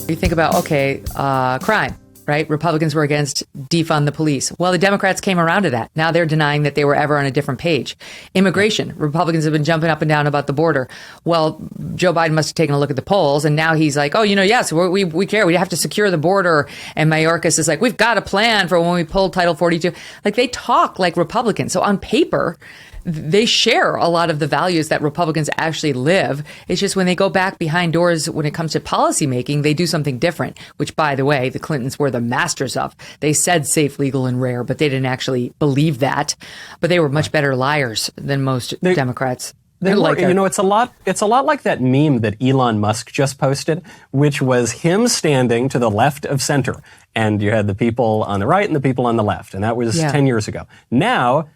You think about, crime, right? Republicans were against defund the police. Well, the Democrats came around to that. Now they're denying that they were ever on a different page. Immigration. Republicans have been jumping up and down about the border. Well, Joe Biden must have taken a look at the polls, and now he's like, yes, we care. We have to secure the border. And Mayorkas is like, we've got a plan for when we pull Title 42. Like, they talk like Republicans. So on paper, they share a lot of the values that Republicans actually live. It's just when they go back behind doors when it comes to policy making, they do something different, which, by the way, the Clintons were the masters of. They said safe, legal, and rare, but they didn't actually believe that. But they were much better liars than most Democrats. It's a lot like that meme that Elon Musk just posted, which was him standing to the left of center. And you had the people on the right and the people on the left. And that was 10 years ago. Now,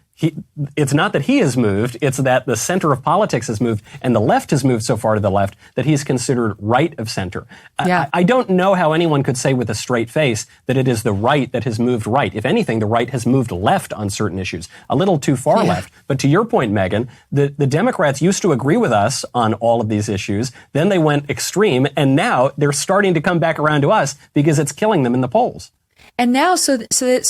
it's not that he has moved, it's that the center of politics has moved and the left has moved so far to the left that he's considered right of center. I don't know how anyone could say with a straight face that it is the right that has moved right. If anything, the right has moved left on certain issues, a little too far left. But to your point, Megyn, the Democrats used to agree with us on all of these issues. Then they went extreme, and now they're starting to come back around to us because it's killing them in the polls. And now, so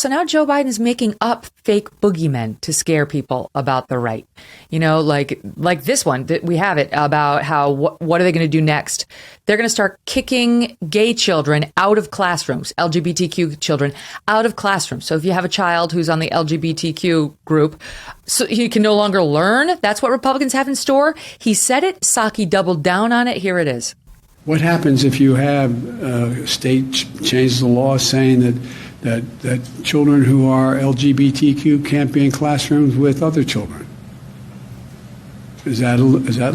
now Joe Biden is making up fake boogeymen to scare people about the right. Like this one that we have it about how what are they going to do next? They're going to start kicking gay children out of classrooms, LGBTQ children out of classrooms. So if you have a child who's on the LGBTQ group, so he can no longer learn. That's what Republicans have in store. He said it. Psaki doubled down on it. Here it is. What happens if you have a state changes the law saying that children who are LGBTQ can't be in classrooms with other children? Is that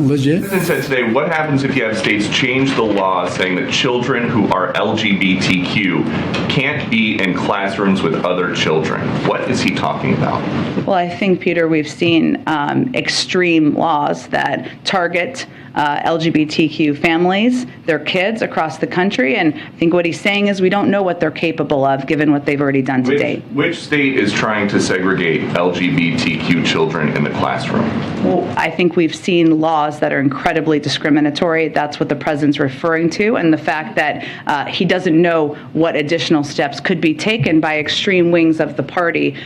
legit? It said today, what happens if you have states change the law saying that children who are LGBTQ can't be in classrooms with other children? What is he talking about? Well, I think, Peter, we've seen extreme laws that target LGBTQ families, their kids across the country. And I think what he's saying is we don't know what they're capable of given what they've already done to date. Which state is trying to segregate LGBTQ children in the classroom? Well, I think we've seen laws that are incredibly discriminatory. That's what the president's referring to. And the fact that he doesn't know what additional steps could be taken by extreme wings of the party.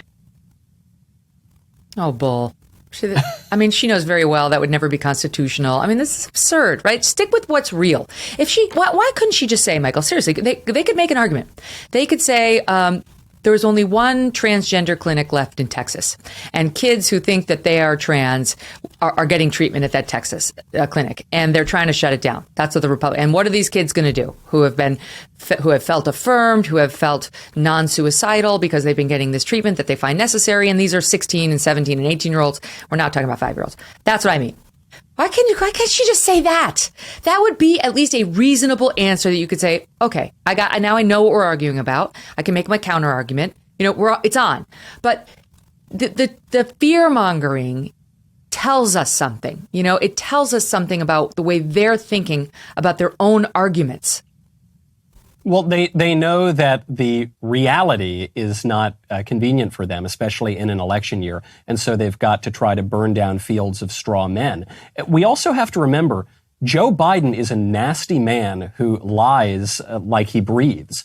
Oh, bull. She knows very well that would never be constitutional. This is absurd, right? Stick with what's real. Why couldn't she just say, Michael, seriously, they could make an argument. They could say, there was only one transgender clinic left in Texas, and kids who think that they are trans are getting treatment at that Texas clinic, and they're trying to shut it down. That's what the Republic. And what are these kids going to do? Who have felt affirmed, who have felt non-suicidal because they've been getting this treatment that they find necessary, and these are 16 and 17 and 18-year-olds. We're not talking about 5-year-olds. That's what I mean. Why can't she just say that? That would be at least a reasonable answer that you could say, okay, now I know what we're arguing about. I can make my counter argument. It's on. But the fear mongering tells us something. It tells us something about the way they're thinking about their own arguments. Well, they know that the reality is not convenient for them, especially in an election year. And so they've got to try to burn down fields of straw men. We also have to remember Joe Biden is a nasty man who lies like he breathes.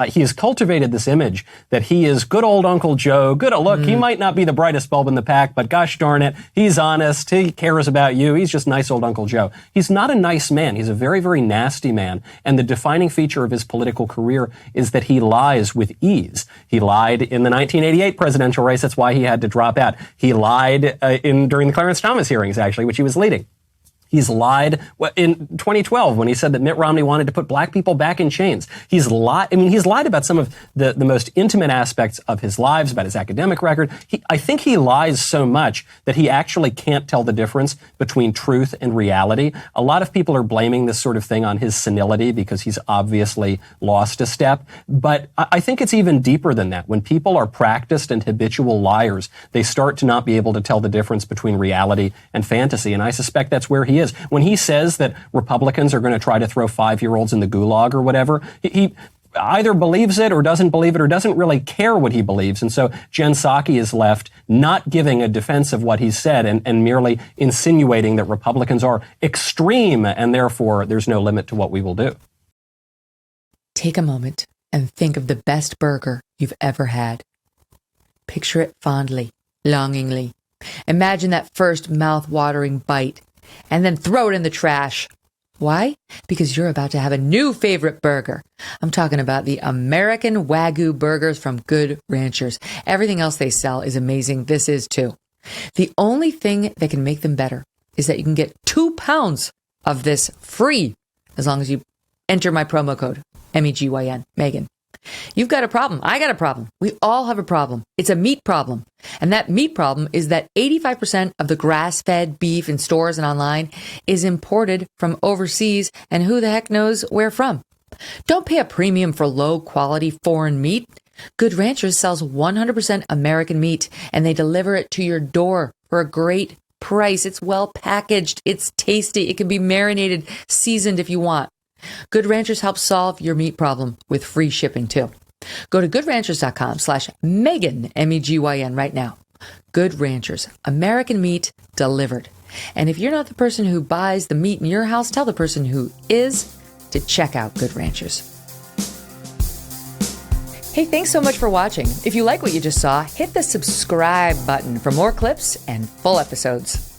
He has cultivated this image that he is good old Uncle Joe. He might not be the brightest bulb in the pack, but gosh darn it, he's honest. He cares about you. He's just nice old Uncle Joe. He's not a nice man. He's a very, very nasty man. And the defining feature of his political career is that he lies with ease. He lied in the 1988 presidential race. That's why he had to drop out. He lied during the Clarence Thomas hearings, actually, which he was leading. He's lied in 2012 when he said that Mitt Romney wanted to put black people back in chains. He's lied about some of the most intimate aspects of his lives, about his academic record. I think he lies so much that he actually can't tell the difference between truth and reality. A lot of people are blaming this sort of thing on his senility because he's obviously lost a step. But I think it's even deeper than that. When people are practiced and habitual liars, they start to not be able to tell the difference between reality and fantasy. And I suspect that's where he is. When he says that Republicans are going to try to throw 5-year-olds in the gulag or whatever, he either believes it or doesn't believe it or doesn't really care what he believes. And so Jen Psaki is left not giving a defense of what he said and merely insinuating that Republicans are extreme and therefore there's no limit to what we will do. Take a moment and think of the best burger you've ever had. Picture it fondly, longingly. Imagine that first mouth-watering bite, and then throw it in the trash. Why? Because you're about to have a new favorite burger. I'm talking about the American Wagyu burgers from Good Ranchers. Everything else they sell is amazing. This is too. The only thing that can make them better is that you can get 2 pounds of this free as long as you enter my promo code, MEGYN, Megyn. You've got a problem. I got a problem. We all have a problem. It's a meat problem. And that meat problem is that 85% of the grass-fed beef in stores and online is imported from overseas, and who the heck knows where from. Don't pay a premium for low-quality foreign meat. Good Ranchers sells 100% American meat, and they deliver it to your door for a great price. It's well packaged. It's tasty. It can be marinated, seasoned if you want. Good Ranchers helps solve your meat problem with free shipping too. Go to goodranchers.com/Megyn, MEGYN right now. Good Ranchers, American meat delivered. And if you're not the person who buys the meat in your house, tell the person who is to check out Good Ranchers. Hey, thanks so much for watching. If you like what you just saw, hit the subscribe button for more clips and full episodes.